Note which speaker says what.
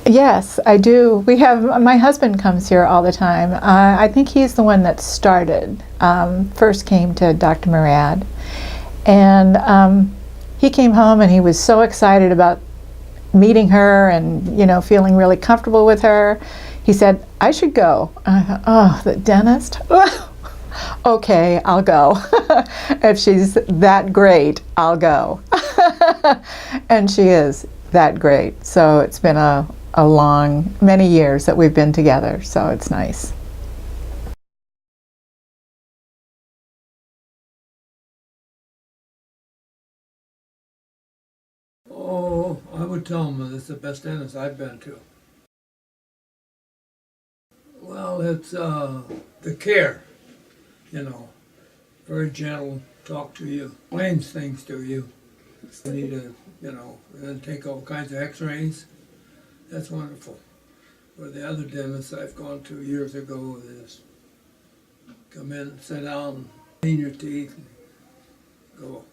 Speaker 1: Yes, I do. We have, my husband comes here all the time. I think he's the one that started, first came to Dr. Morad. And he came home and he was so excited about meeting her and, you know, feeling really comfortable with her. He said, I should go. I thought, oh, the dentist? Okay, I'll go. If she's that great, I'll go. And she is that great. So it's been a long, many years that we've been together, so it's nice.
Speaker 2: Oh, I would tell them that it's the best dentist I've been to. Well, it's the care, you know, very gentle, talk to you, explains things to you. You need to, you know, and then take all kinds of x-rays. That's wonderful. Where the other dentists I've gone to years ago, they just come in, sit down, clean your teeth, and go.